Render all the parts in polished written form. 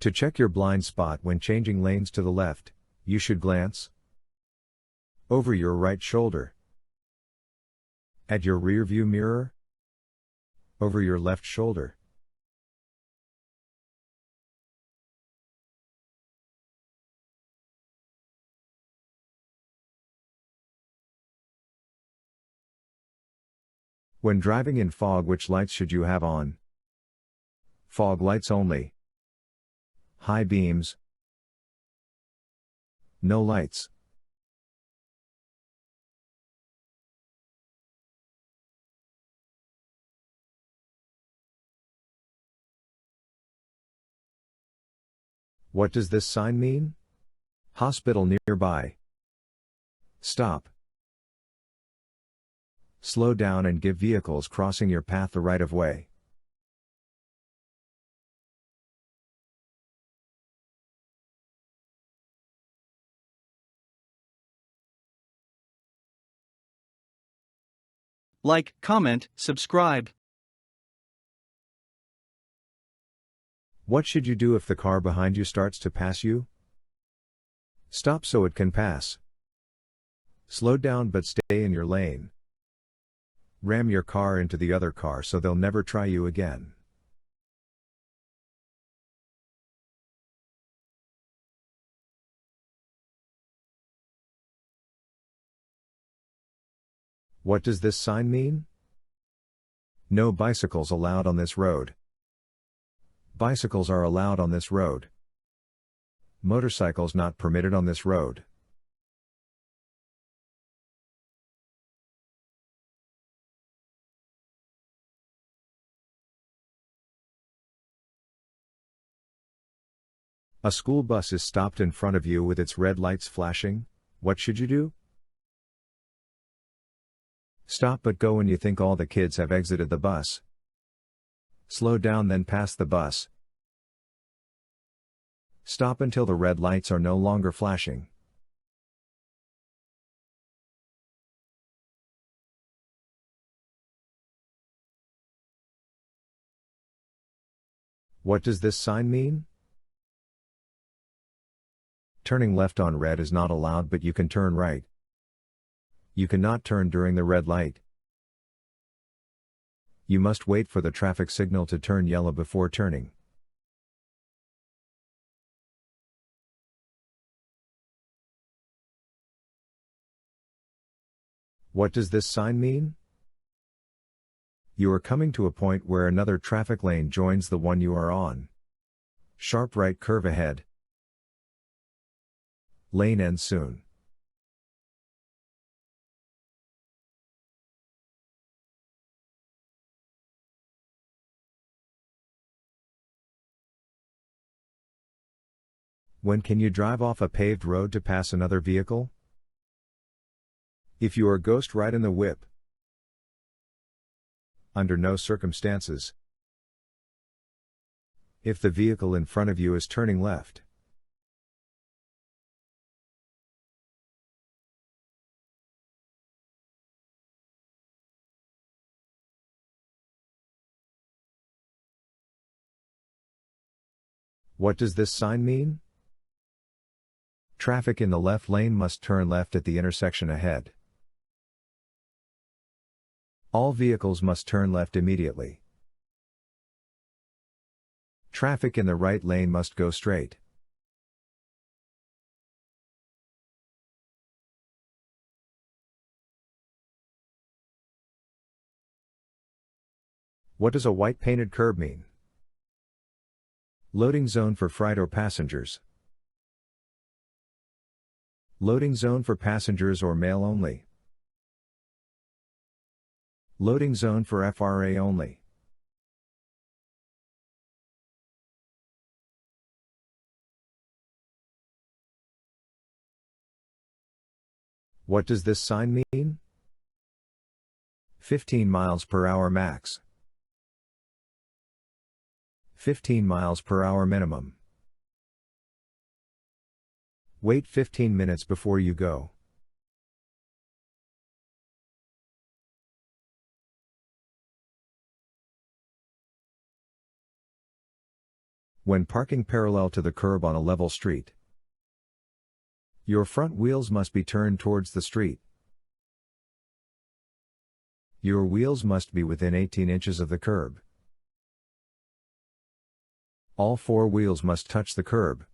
To check your blind spot when changing lanes to the left, you should glance over your right shoulder, at your rear view mirror, over your left shoulder. When driving in fog, which lights should you have on? Fog lights only. High beams. No lights. What does this sign mean? Hospital nearby. Stop. Slow down and give vehicles crossing your path the right of way. Like, comment, subscribe. What should you do if the car behind you starts to pass you? Stop so it can pass. Slow down but stay in your lane. Ram your car into the other car so they'll never try you again. What does this sign mean? No bicycles allowed on this road. Bicycles are allowed on this road. Motorcycles not permitted on this road. A school bus is stopped in front of you with its red lights flashing. What should you do? Stop but go when you think all the kids have exited the bus. Slow down then pass the bus. Stop until the red lights are no longer flashing. What does this sign mean? Turning left on red is not allowed, but you can turn right. You cannot turn during the red light. You must wait for the traffic signal to turn yellow before turning. What does this sign mean? You are coming to a point where another traffic lane joins the one you are on. Sharp right curve ahead. Lane ends soon. When can you drive off a paved road to pass another vehicle? If you are ghost right in the whip. Under no circumstances. If the vehicle in front of you is turning left. What does this sign mean? Traffic in the left lane must turn left at the intersection ahead. All vehicles must turn left immediately. Traffic in the right lane must go straight. What does a white painted curb mean? Loading zone for freight or passengers. Loading zone for passengers or mail only. Loading zone for FRA only. What does this sign mean? 15 miles per hour max. 15 miles per hour minimum. Wait 15 minutes before you go. When parking parallel to the curb on a level street, your front wheels must be turned towards the street. Your wheels must be within 18 inches of the curb. All four wheels must touch the curb.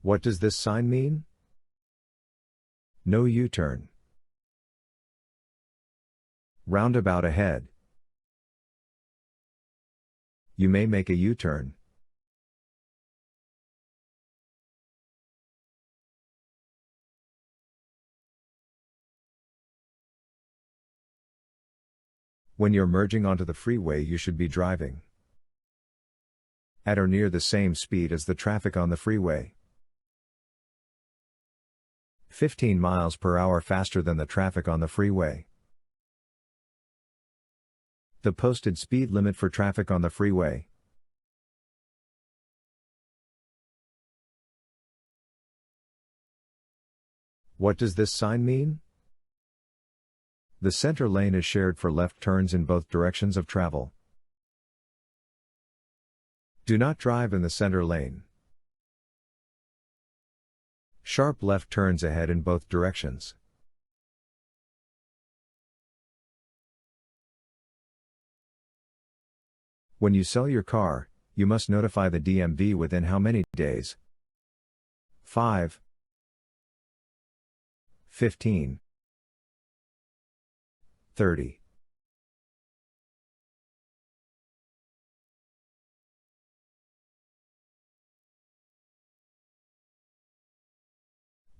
What does this sign mean? No U-turn. Roundabout ahead. You may make a U-turn. When you're merging onto the freeway, you should be driving at or near the same speed as the traffic on the freeway. 15 miles per hour faster than the traffic on the freeway. The posted speed limit for traffic on the freeway. What does this sign mean? The center lane is shared for left turns in both directions of travel. Do not drive in the center lane. Sharp left turns ahead in both directions. When you sell your car, you must notify the DMV within how many days? 5, 15, 30.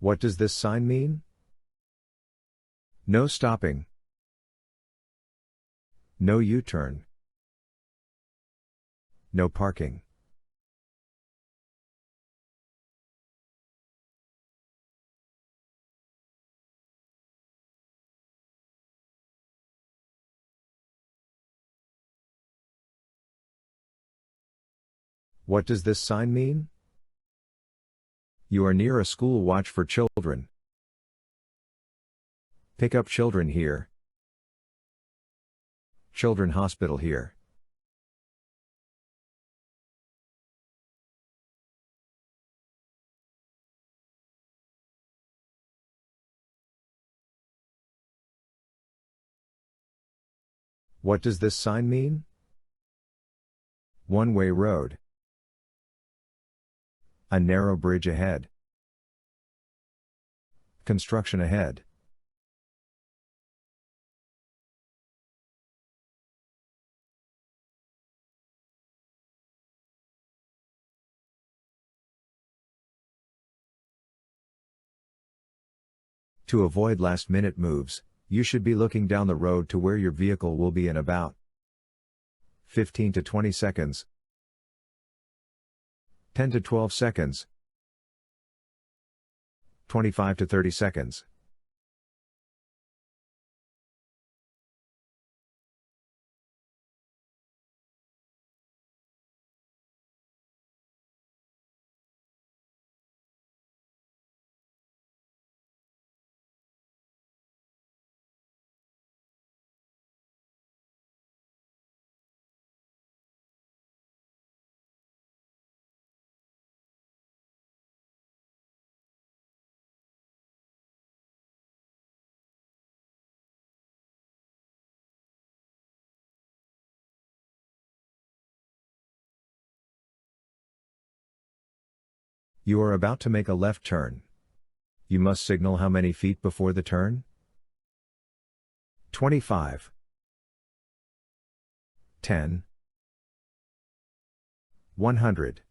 What does this sign mean? No stopping. No U-turn. No parking. What does this sign mean? You are near a school, watch for children. Pick up children here. Children hospital here. What does this sign mean? One-way road. A narrow bridge ahead. Construction ahead. To avoid last-minute moves, you should be looking down the road to where your vehicle will be in about 15 to 20 seconds. 10 to 12 seconds. 25 to 30 seconds. You are about to make a left turn. You must signal how many feet before the turn? 25. 10. 100.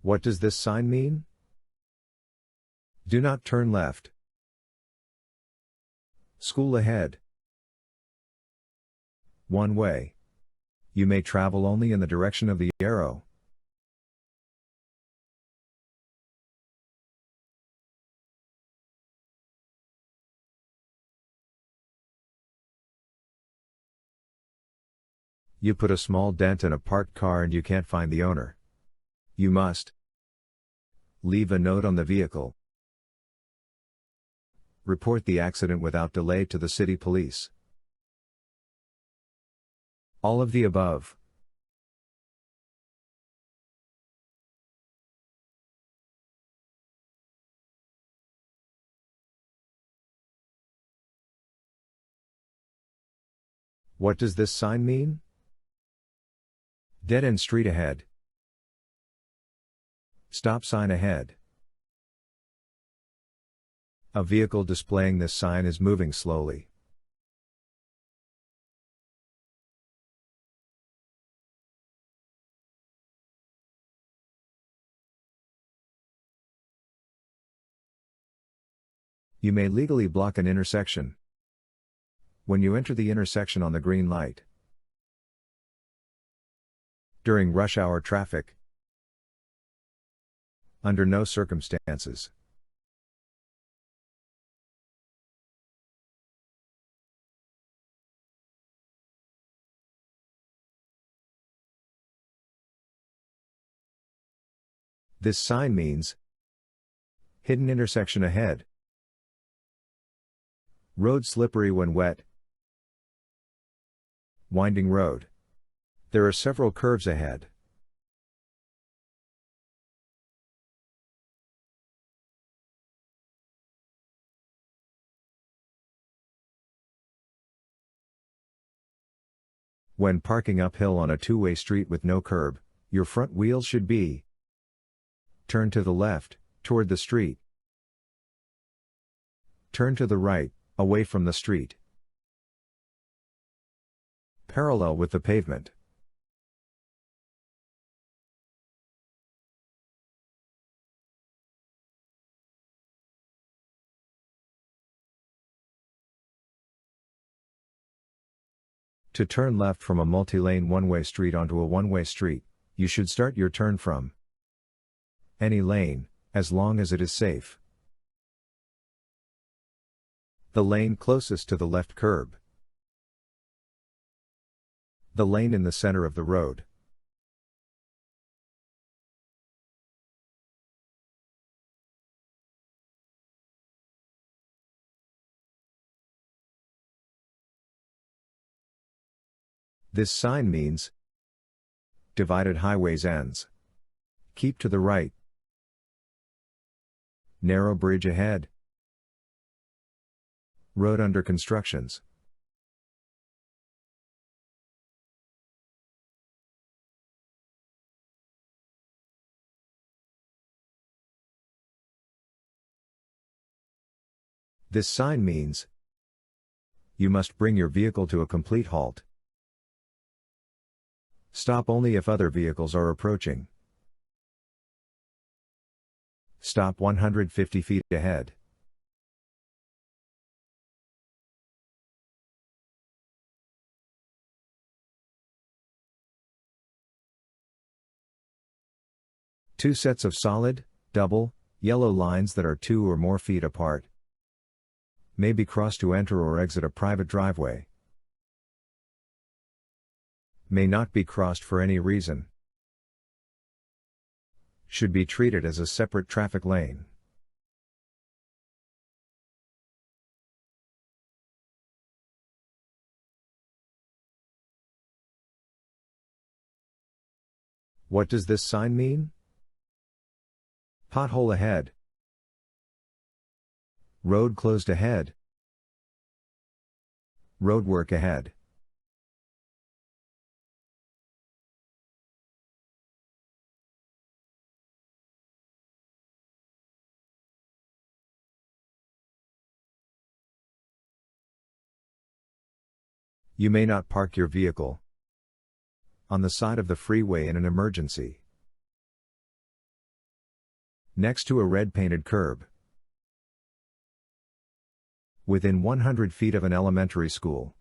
What does this sign mean? Do not turn left. School ahead. One way. You may travel only in the direction of the arrow. You put a small dent in a parked car and you can't find the owner. You must leave a note on the vehicle. Report the accident without delay to the city police. All of the above. What does this sign mean? Dead end street ahead. Stop sign ahead. A vehicle displaying this sign is moving slowly. You may legally block an intersection when you enter the intersection on the green light. During rush hour traffic. Under no circumstances. This sign means hidden intersection ahead. Road slippery when wet. Winding road. There are several curves ahead. When parking uphill on a two-way street with no curb, your front wheels should be turn to the left, toward the street. Turn to the right, away from the street. Parallel with the pavement. To turn left from a multi-lane one-way street onto a one-way street, you should start your turn from any lane, as long as it is safe. The lane closest to the left curb. The lane in the center of the road. This sign means divided highways ends. Keep to the right. Narrow bridge ahead. Road under constructions. This sign means you must bring your vehicle to a complete halt. Stop only if other vehicles are approaching. Stop 150 feet ahead. Two sets of solid, double, yellow lines that are 2 or more feet apart may be crossed to enter or exit a private driveway. May not be crossed for any reason. Should be treated as a separate traffic lane. What does this sign mean? Pothole ahead. Road closed ahead. Roadwork ahead. You may not park your vehicle on the side of the freeway in an emergency. Next to a red painted curb. Within 100 feet of an elementary school.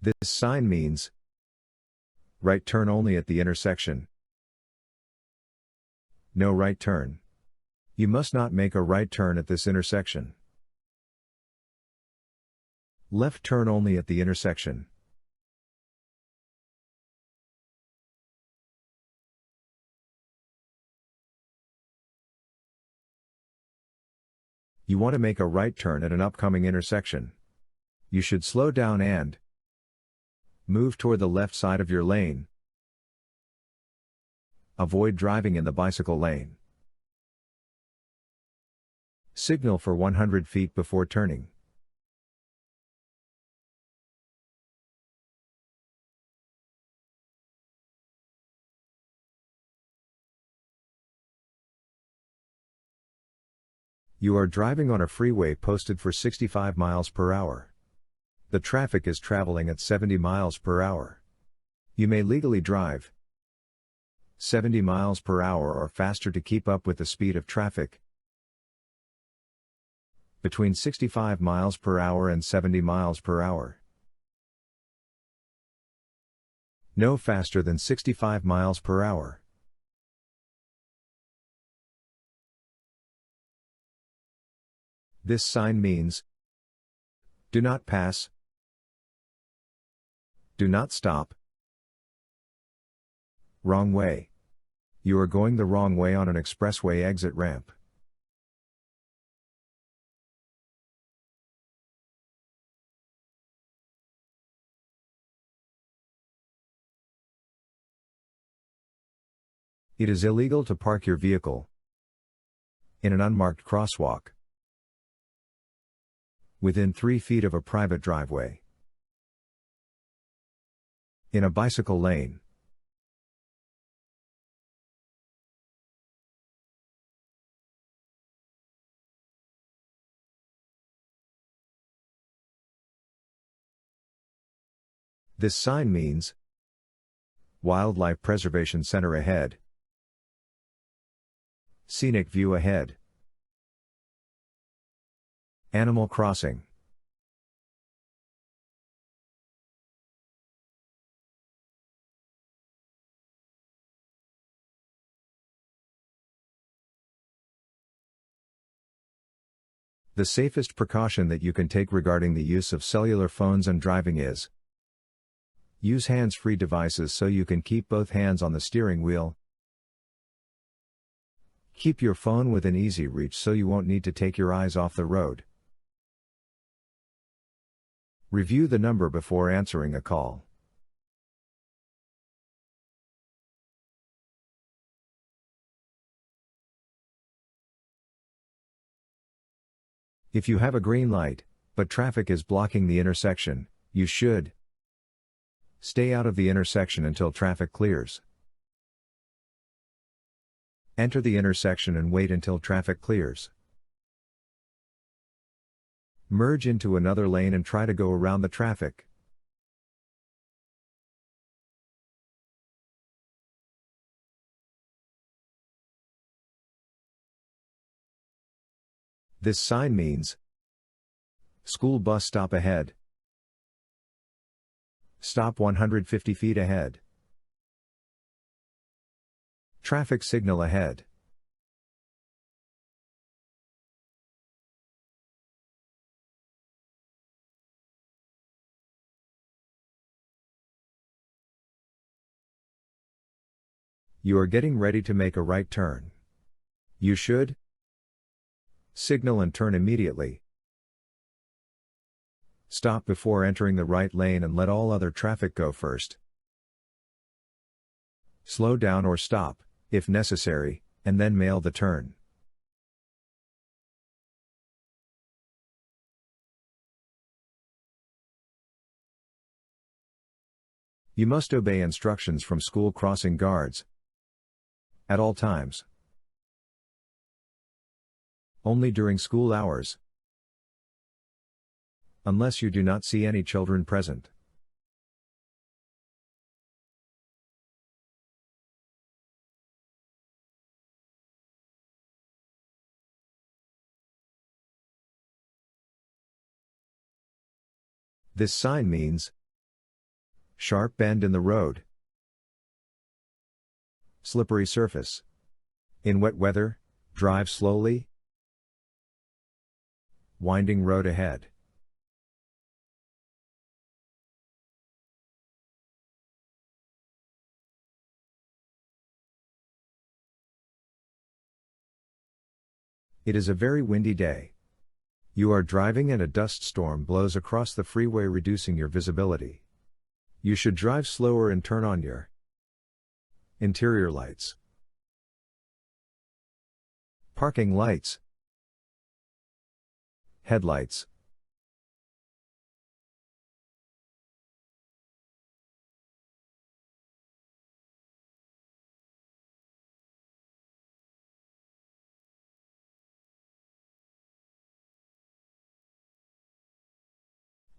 This sign means right turn only at the intersection. No right turn. You must not make a right turn at this intersection. Left turn only at the intersection. You want to make a right turn at an upcoming intersection. You should slow down and move toward the left side of your lane. Avoid driving in the bicycle lane. Signal for 100 feet before turning. You are driving on a freeway posted for 65 miles per hour. The traffic is traveling at 70 miles per hour. You may legally drive 70 miles per hour or faster to keep up with the speed of traffic. Between 65 miles per hour and 70 miles per hour. No faster than 65 miles per hour. This sign means do not pass, do not stop, wrong way. You are going the wrong way on an expressway exit ramp. It is illegal to park your vehicle in an unmarked crosswalk within 3 feet of a private driveway, in a bicycle lane, this sign means Wildlife Preservation Center ahead, scenic view ahead, Animal Crossing. The safest precaution that you can take regarding the use of cellular phones and driving is use hands-free devices so you can keep both hands on the steering wheel. Keep your phone within easy reach so you won't need to take your eyes off the road. Review the number before answering a call. If you have a green light, but traffic is blocking the intersection, you should stay out of the intersection until traffic clears. Enter the intersection and wait until traffic clears. Merge into another lane and try to go around the traffic. This sign means school bus stop ahead. Stop 150 feet ahead. Traffic signal ahead. You are getting ready to make a right turn. You should signal and turn immediately. Stop before entering the right lane and let all other traffic go first. Slow down or stop, if necessary, and then mail the turn. You must obey instructions from school crossing guards at all times. Only during school hours. Unless you do not see any children present. This sign means sharp bend in the road. Slippery surface. In wet weather, Drive slowly. Winding road ahead. It is a very windy day. You are driving and a dust storm blows across the freeway, reducing your visibility. You should drive slower and turn on your interior lights, parking lights, headlights.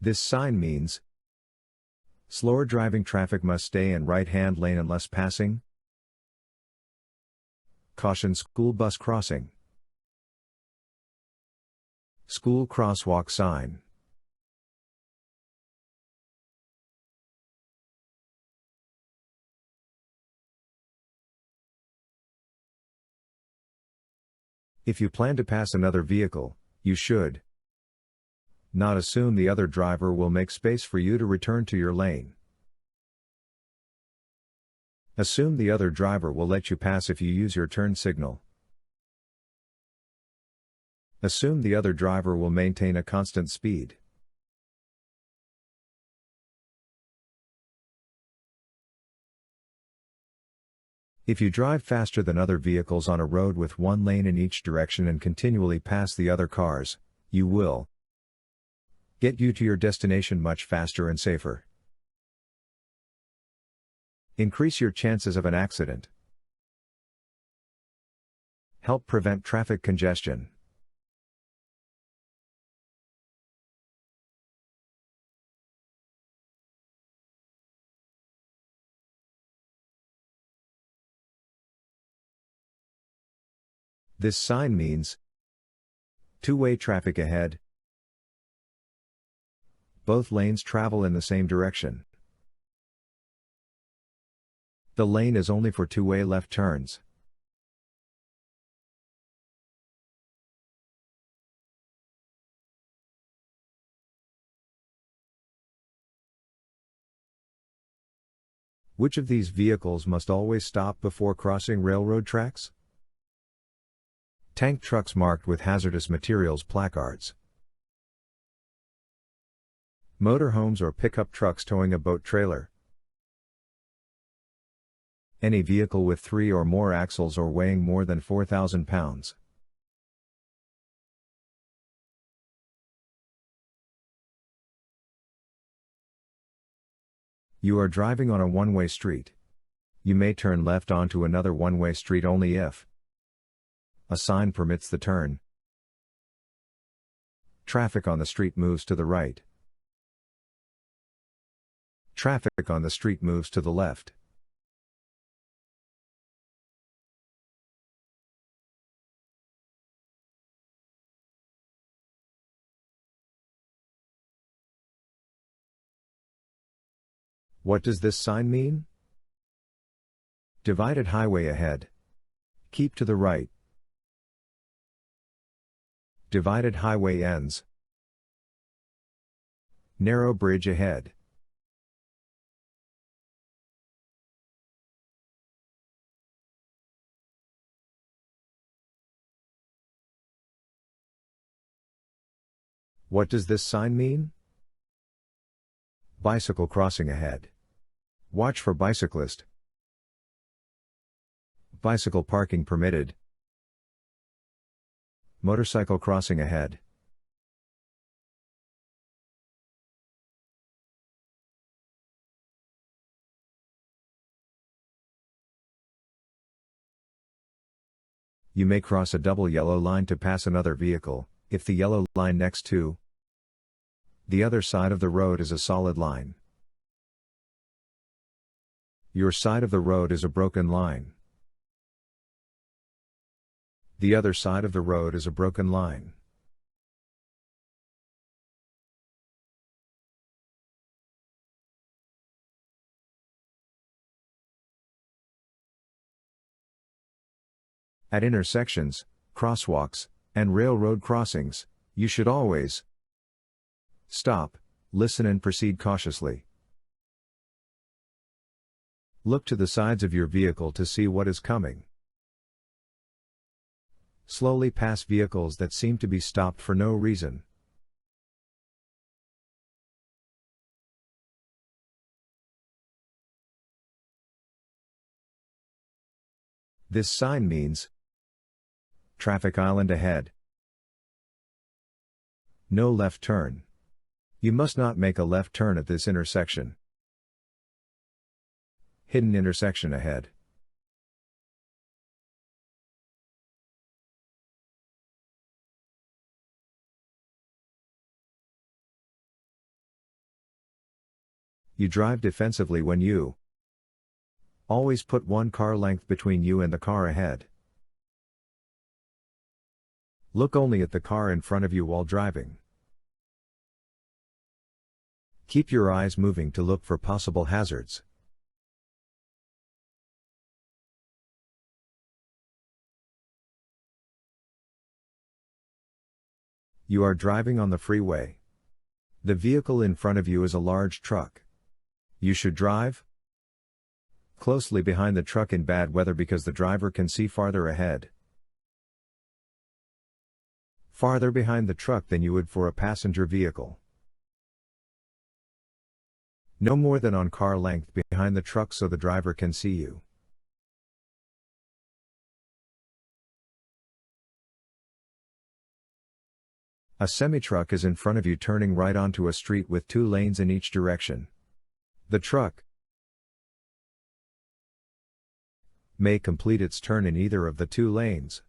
This sign means slower driving traffic must stay in right-hand lane unless passing. Caution, school bus crossing. School crosswalk sign. If you plan to pass another vehicle, you should not assume the other driver will make space for you to return to your lane. Assume the other driver will let you pass if you use your turn signal. Assume the other driver will maintain a constant speed. If you drive faster than other vehicles on a road with one lane in each direction and continually pass the other cars, you will get you to your destination much faster and safer. Increase your chances of an accident. Help prevent traffic congestion. This sign means two-way traffic ahead. Both lanes travel in the same direction. The lane is only for two-way left turns. Which of these vehicles must always stop before crossing railroad tracks? Tank trucks marked with hazardous materials placards. Motorhomes or pickup trucks towing a boat trailer. Any vehicle with 3 or more axles or weighing more than 4,000 pounds. You are driving on a one-way street. You may turn left onto another one-way street only if a sign permits the turn. Traffic on the street moves to the right. Traffic on the street moves to the left. What does this sign mean? Divided highway ahead. Keep to the right. Divided highway ends. Narrow bridge ahead. What does this sign mean? Bicycle crossing ahead. Watch for bicyclist. Bicycle parking permitted. Motorcycle crossing ahead. You may cross a double yellow line to pass another vehicle, if the yellow line next to the other side of the road is a solid line. Your side of the road is a broken line. The other side of the road is a broken line. At intersections, crosswalks, and railroad crossings, you should always stop, listen and proceed cautiously. Look to the sides of your vehicle to see what is coming. Slowly pass vehicles that seem to be stopped for no reason. This sign means traffic island ahead. No left turn. You must not make a left turn at this intersection. Hidden intersection ahead. You drive defensively when you always put one car length between you and the car ahead. Look only at the car in front of you while driving. Keep your eyes moving to look for possible hazards. You are driving on the freeway. The vehicle in front of you is a large truck. You should drive closely behind the truck in bad weather because the driver can see farther ahead. Farther behind the truck than you would for a passenger vehicle. No more than on car length behind the truck so the driver can see you. A semi-truck is in front of you turning right onto a street with 2 lanes in each direction. The truck may complete its turn in either of the 2 lanes.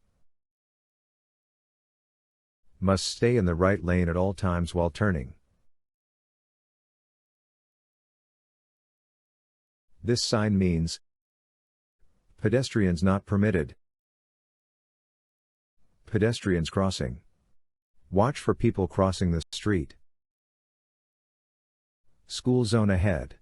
Must stay in the right lane at all times while turning. This sign means pedestrians not permitted. Pedestrians crossing. Watch for people crossing the street. School zone ahead.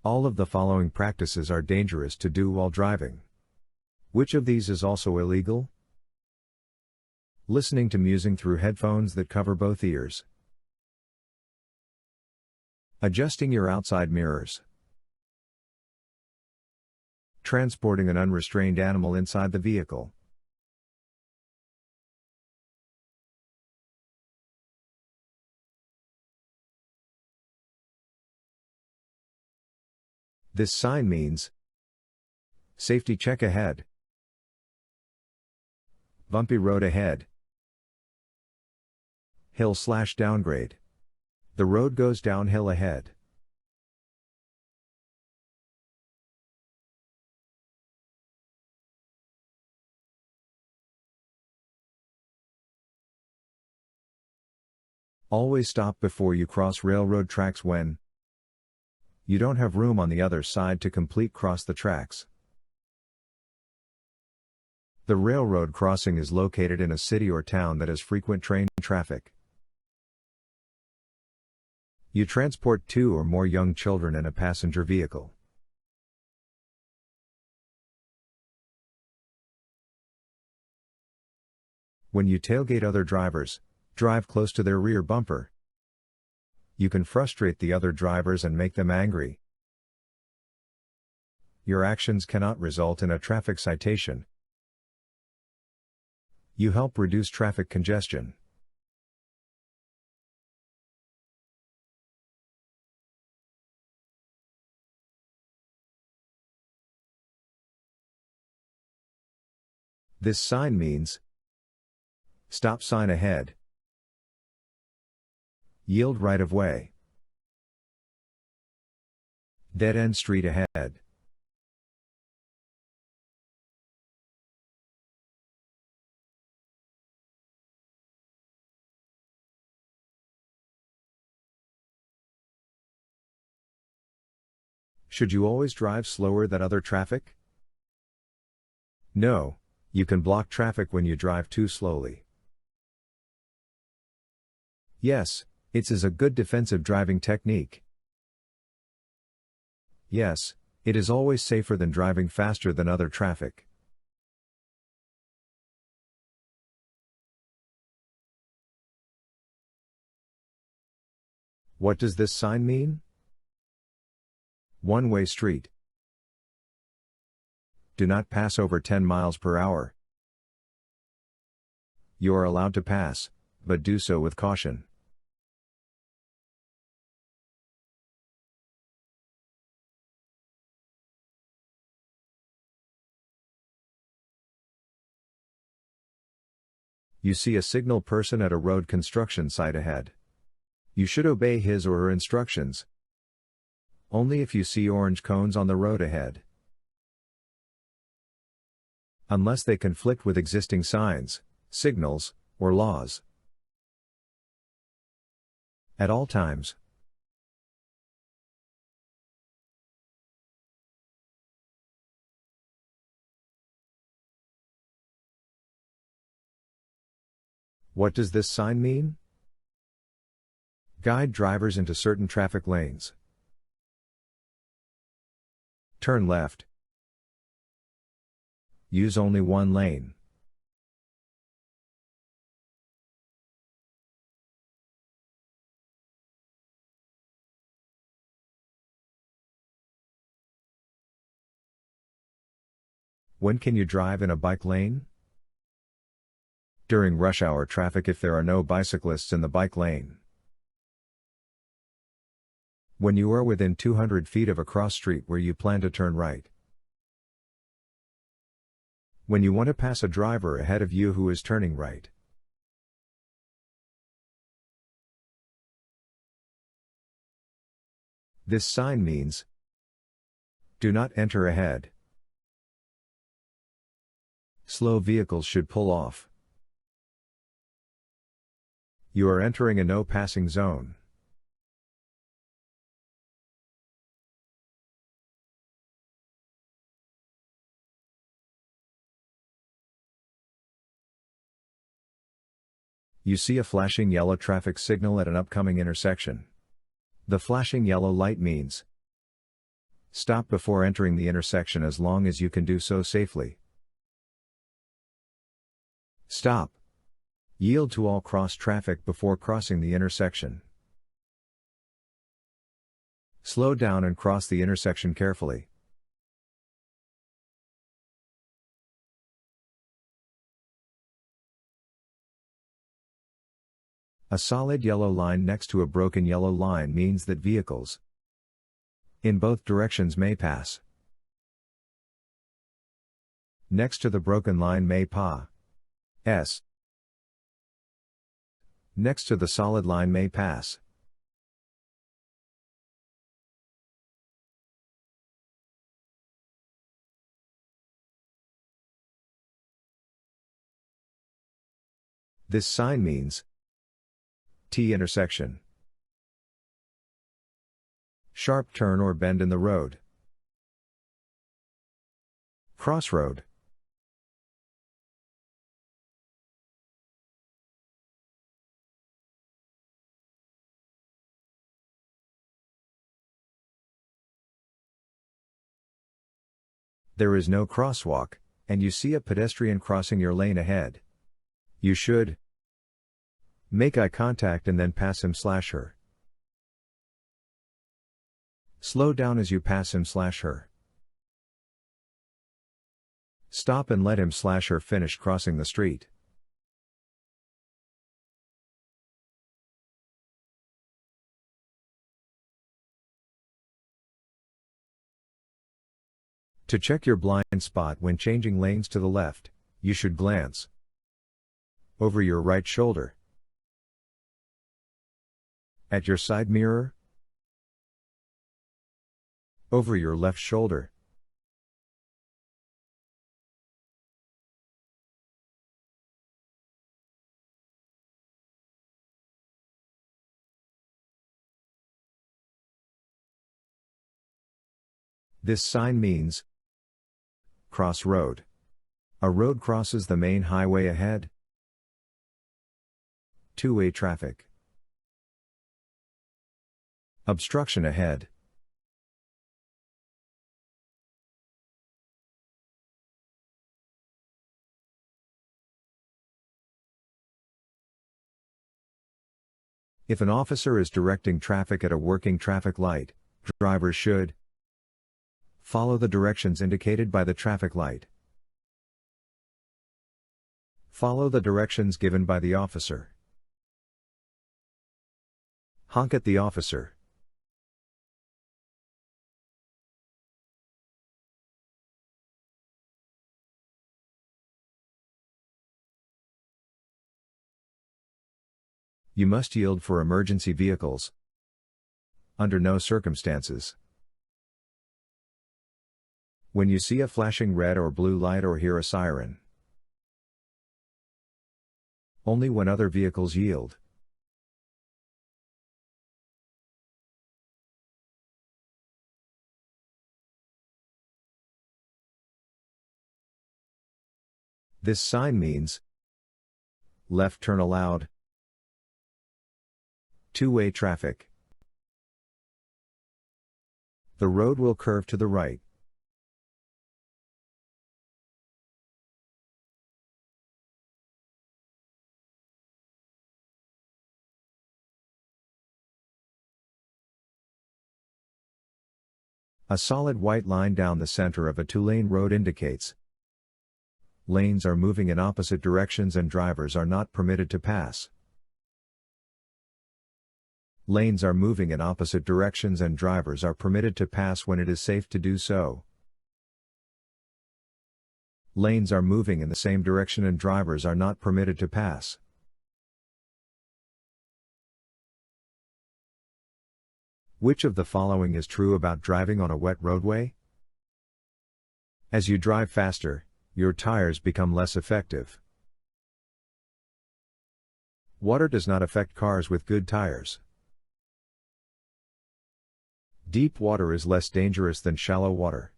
All of the following practices are dangerous to do while driving. Which of these is also illegal? Listening to music through headphones that cover both ears. Adjusting your outside mirrors. Transporting an unrestrained animal inside the vehicle. This sign means safety check ahead. Bumpy road ahead. Hill/downgrade. The road goes downhill ahead. Always stop before you cross railroad tracks when you don't have room on the other side to complete cross the tracks. The railroad crossing is located in a city or town that has frequent train traffic. You transport 2 or more young children in a passenger vehicle. When you tailgate other drivers, drive close to their rear bumper. You can frustrate the other drivers and make them angry. Your actions cannot result in a traffic citation. You help reduce traffic congestion. This sign means stop sign ahead. Yield right of way. Dead end street ahead. Should you always drive slower than other traffic? No, you can block traffic when you drive too slowly. Yes, It's a good defensive driving technique. Yes, it is always safer than driving faster than other traffic. What does this sign mean? One-way street. Do not pass over 10 miles per hour. You are allowed to pass, but do so with caution. You see a signal person at a road construction site ahead. You should obey his or her instructions. Only if you see orange cones on the road ahead. Unless they conflict with existing signs, signals, or laws. At all times. What does this sign mean? Guide drivers into certain traffic lanes. Turn left. Use only one lane. When can you drive in a bike lane? During rush hour traffic if there are no bicyclists in the bike lane. When you are within 200 feet of a cross street where you plan to turn right. When you want to pass a driver ahead of you who is turning right. This sign means, do not enter ahead. Slow vehicles should pull off. You are entering a no passing zone. You see a flashing yellow traffic signal at an upcoming intersection. The flashing yellow light means, stop before entering the intersection as long as you can do so safely. Stop. Yield to all cross traffic before crossing the intersection. Slow down and cross the intersection carefully. A solid yellow line next to a broken yellow line means that vehicles in both directions may pass. Next to the broken line may pass. Next to the solid line may pass. This sign means T intersection. Sharp turn or bend in the road. Crossroad. There is no crosswalk, and you see a pedestrian crossing your lane ahead. You should make eye contact and then pass him/her. Slow down as you pass him/her. Stop and let him/her finish crossing the street. To check your blind spot when changing lanes to the left, you should glance over your right shoulder, at your side mirror, over your left shoulder, this sign means Crossroad. A road crosses the main highway ahead. Two-way traffic. Obstruction ahead. If an officer is directing traffic at a working traffic light, drivers should follow the directions indicated by the traffic light. Follow the directions given by the officer. Honk at the officer. You must yield for emergency vehicles. Under no circumstances. When you see a flashing red or blue light or hear a siren. Only when other vehicles yield. This sign means left turn allowed. Two-way traffic. The road will curve to the right. A solid white line down the center of a two-lane road indicates lanes are moving in opposite directions and drivers are not permitted to pass. Lanes are moving in opposite directions and drivers are permitted to pass when it is safe to do so. Lanes are moving in the same direction and drivers are not permitted to pass. Which of the following is true about driving on a wet roadway? As you drive faster, your tires become less effective. Water does not affect cars with good tires. Deep water is less dangerous than shallow water.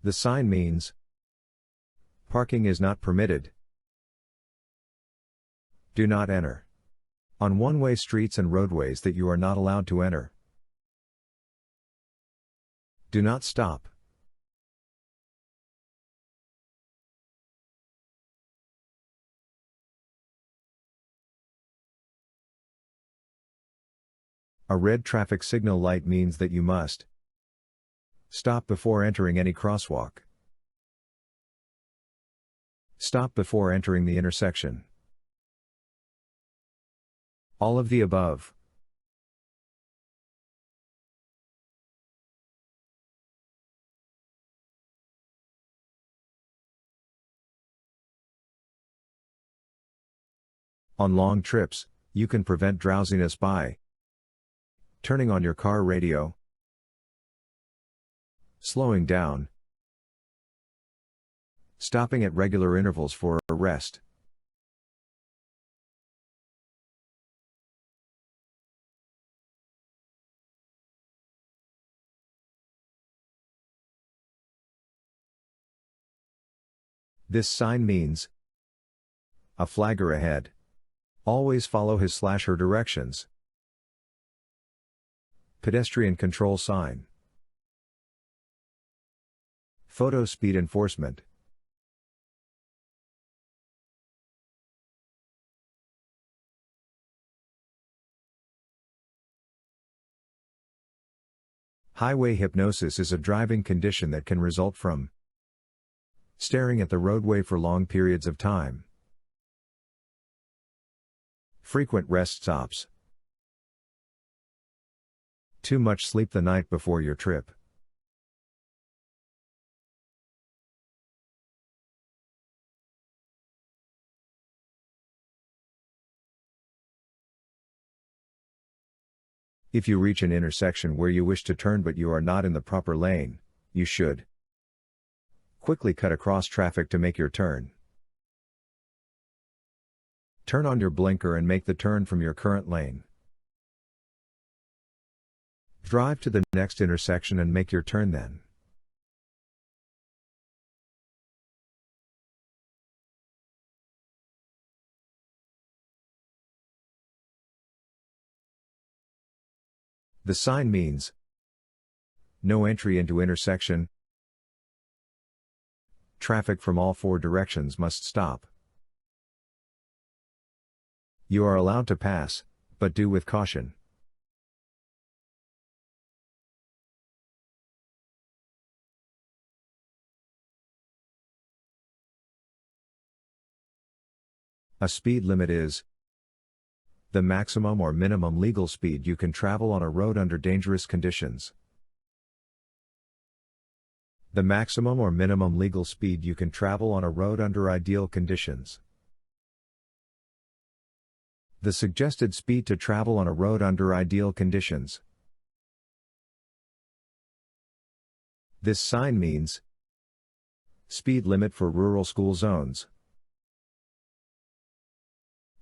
The sign means parking is not permitted. Do not enter. On one-way streets and roadways that you are not allowed to enter. Do not stop. A red traffic signal light means that you must stop before entering any crosswalk. Stop before entering the intersection. All of the above. On long trips, you can prevent drowsiness by turning on your car radio, slowing down, stopping at regular intervals for a rest. This sign means a flagger ahead. Always follow his/her directions. Pedestrian control sign. Photo speed enforcement. Highway hypnosis is a driving condition that can result from staring at the roadway for long periods of time. Frequent rest stops. Too much sleep the night before your trip. If you reach an intersection where you wish to turn but you are not in the proper lane, you should quickly cut across traffic to make your turn. Turn on your blinker and make the turn from your current lane. Drive to the next intersection and make your turn then. The sign means no entry into intersection. Traffic from all four directions must stop. You are allowed to pass, but do with caution. A speed limit is the maximum or minimum legal speed you can travel on a road under dangerous conditions. The maximum or minimum legal speed you can travel on a road under ideal conditions. The suggested speed to travel on a road under ideal conditions. This sign means speed limit for rural school zones.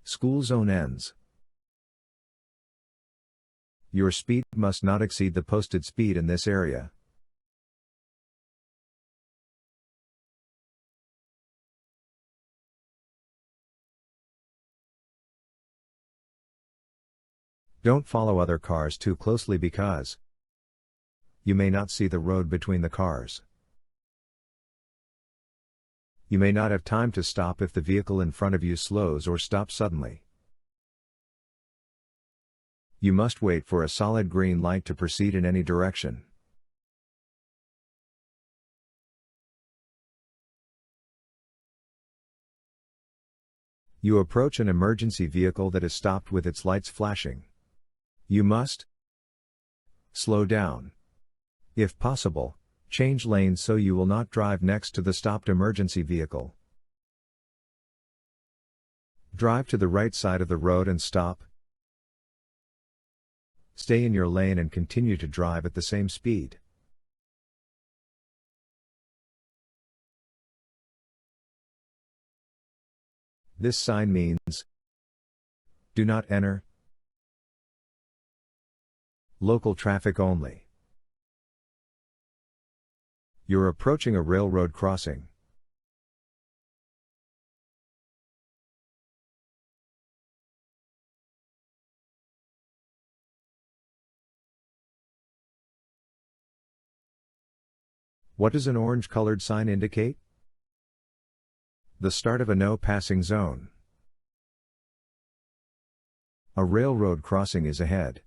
School zone ends. Your speed must not exceed the posted speed in this area. Don't follow other cars too closely because you may not see the road between the cars. You may not have time to stop if the vehicle in front of you slows or stops suddenly. You must wait for a solid green light to proceed in any direction. You approach an emergency vehicle that is stopped with its lights flashing. You must slow down. If possible, change lanes so you will not drive next to the stopped emergency vehicle. Drive to the right side of the road and stop. Stay in your lane and continue to drive at the same speed. This sign means do not enter. Local traffic only. You're approaching a railroad crossing. What does an orange-colored sign indicate? The start of a no passing zone. A railroad crossing is ahead.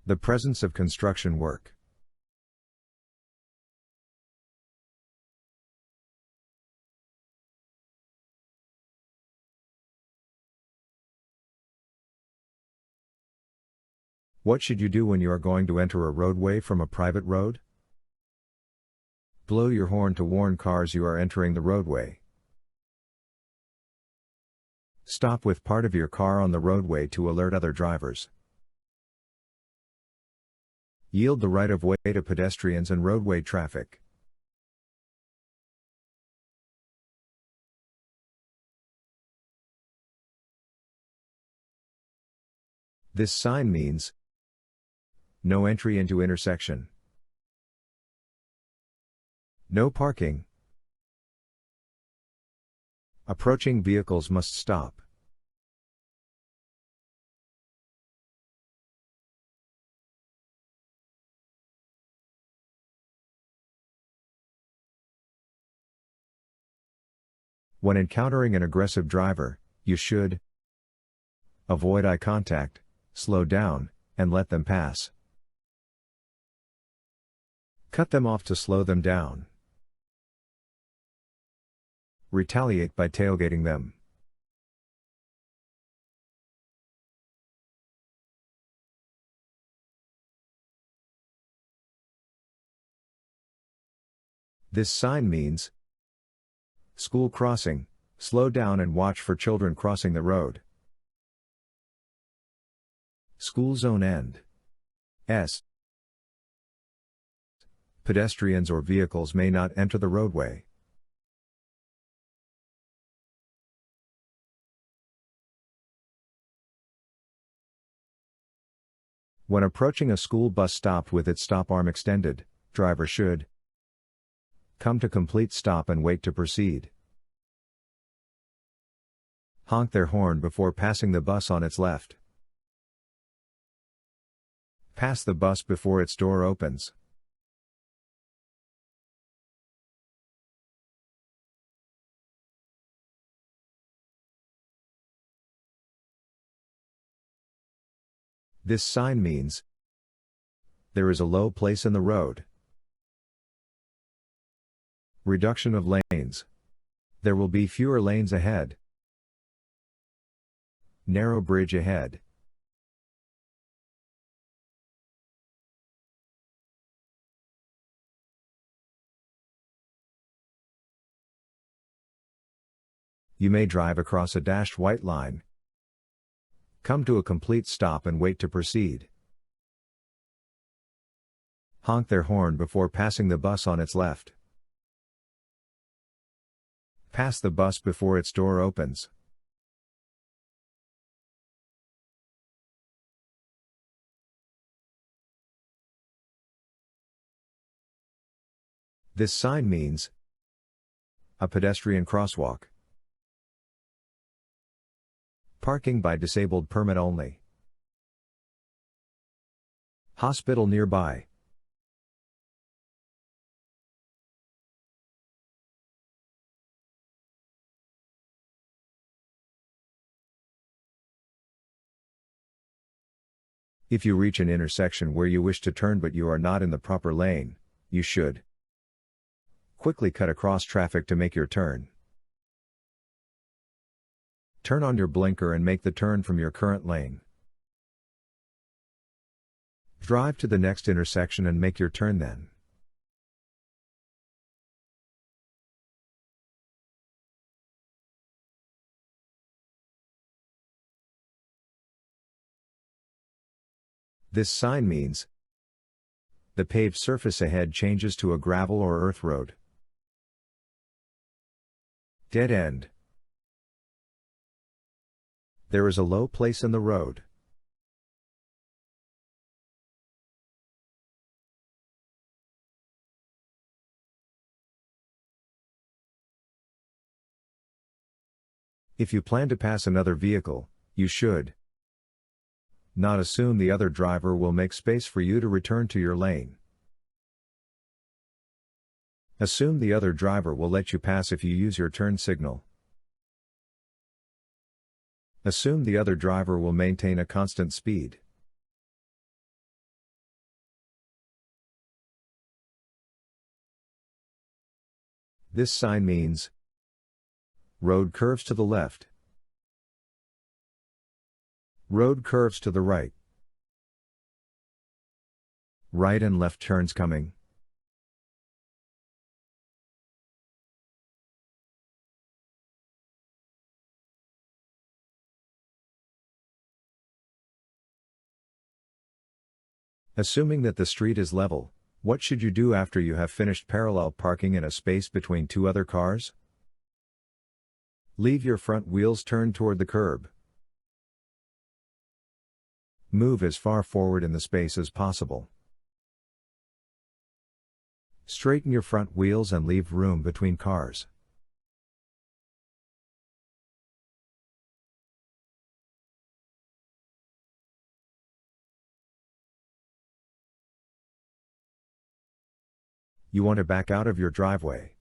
The presence of construction work. What should you do when you are going to enter a roadway from a private road? Blow your horn to warn cars you are entering the roadway. Stop with part of your car on the roadway to alert other drivers. Yield the right of way to pedestrians and roadway traffic. This sign means no entry into intersection. No parking. Approaching vehicles must stop. When encountering an aggressive driver, you should avoid eye contact, slow down, and let them pass. Cut them off to slow them down. Retaliate by tailgating them. This sign means school crossing, slow down and watch for children crossing the road. School zone end. S. Pedestrians or vehicles may not enter the roadway. When approaching a school bus stop with its stop arm extended, driver should come to complete stop and wait to proceed. Honk their horn before passing the bus on its left. Pass the bus before its door opens. This sign means there is a low place in the road. Reduction of lanes. There will be fewer lanes ahead. Narrow bridge ahead. You may drive across a dashed white line. Come to a complete stop and wait to proceed. Honk their horn before passing the bus on its left. Pass the bus before its door opens. This sign means a pedestrian crosswalk. Parking by disabled permit only. Hospital nearby. If you reach an intersection where you wish to turn but you are not in the proper lane, you should quickly cut across traffic to make your turn. Turn on your blinker and make the turn from your current lane. Drive to the next intersection and make your turn then. This sign means the paved surface ahead changes to a gravel or earth road. Dead end. There is a low place in the road. If you plan to pass another vehicle, you should not assume the other driver will make space for you to return to your lane. Assume the other driver will let you pass if you use your turn signal. Assume the other driver will maintain a constant speed. This sign means road curves to the left. Road curves to the right. Right and left turns coming. Assuming that the street is level, what should you do after you have finished parallel parking in a space between two other cars? Leave your front wheels turned toward the curb. Move as far forward in the space as possible. Straighten your front wheels and leave room between cars. You want to back out of your driveway.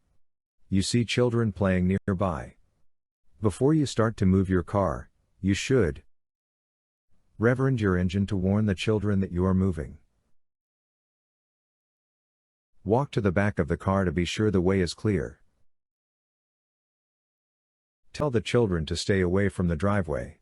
You see children playing nearby. Before you start to move your car, you should reverend your engine to warn the children that you are moving. Walk to the back of the car to be sure the way is clear. Tell the children to stay away from the driveway.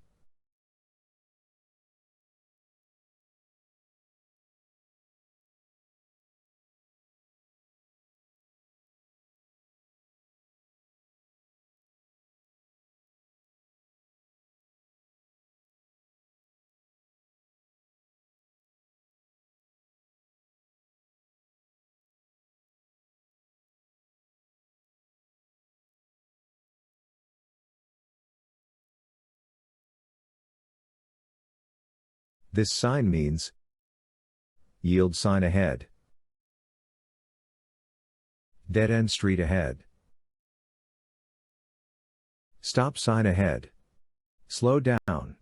This sign means yield sign ahead. Dead end street ahead. Stop sign ahead. Slow down.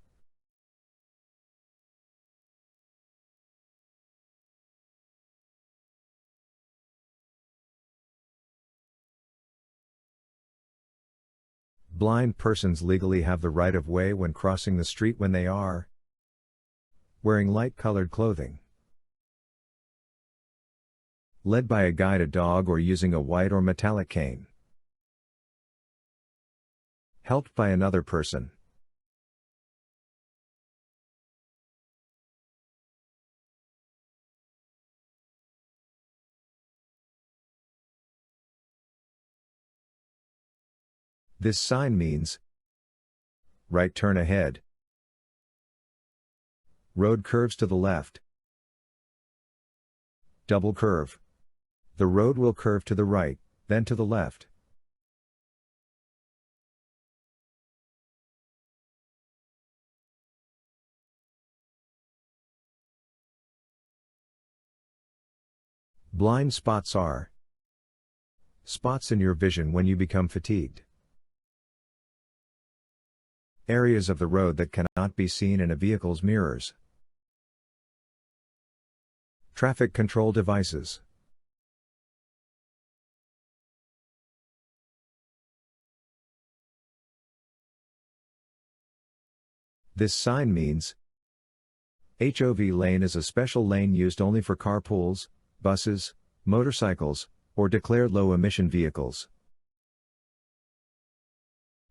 Blind persons legally have the right of way when crossing the street when they are wearing light-colored clothing, led by a guided dog or using a white or metallic cane, helped by another person. This sign means right turn ahead, road curves to the left, double curve. The road will curve to the right, then to the left. Blind spots are spots in your vision when you become fatigued. Areas of the road that cannot be seen in a vehicle's mirrors. Traffic control devices. This sign means Hov Lane is a special lane used only for carpools, buses, motorcycles, or declared low-emission vehicles.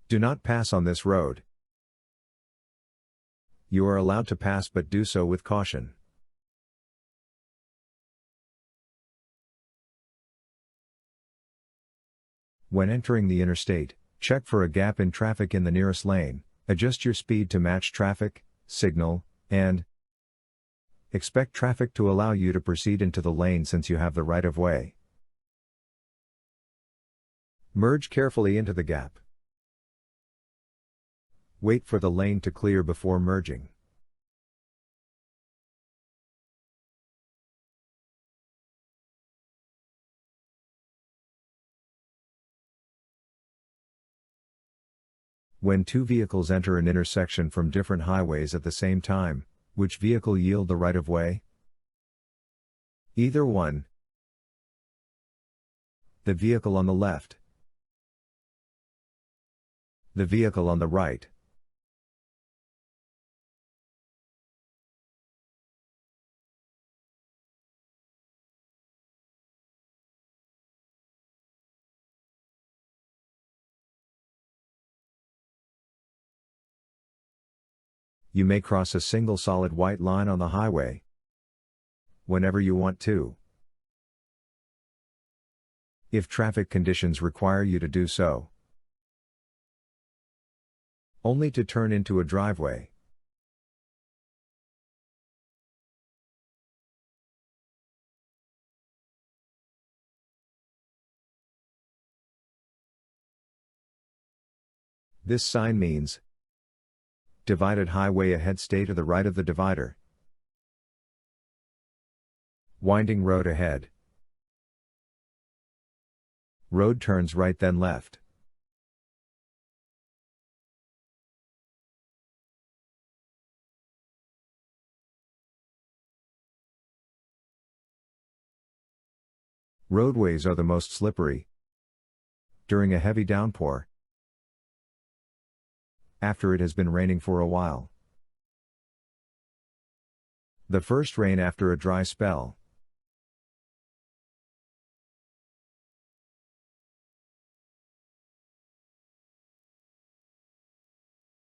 Do not pass on this road. You are allowed to pass, but do so with caution. When entering the interstate, check for a gap in traffic in the nearest lane, adjust your speed to match traffic, signal, and expect traffic to allow you to proceed into the lane since you have the right of way. Merge carefully into the gap. Wait for the lane to clear before merging. When two vehicles enter an intersection from different highways at the same time, which vehicle yield the right of way? Either one. The vehicle on the left. The vehicle on the right. You may cross a single solid white line on the highway whenever you want to, if traffic conditions require you to do so. Only to turn into a driveway. This sign means divided highway ahead, stay to the right of the divider. Winding road ahead. Road turns right then left. Roadways are the most slippery during a heavy downpour, after it has been raining for a while. The first rain after a dry spell.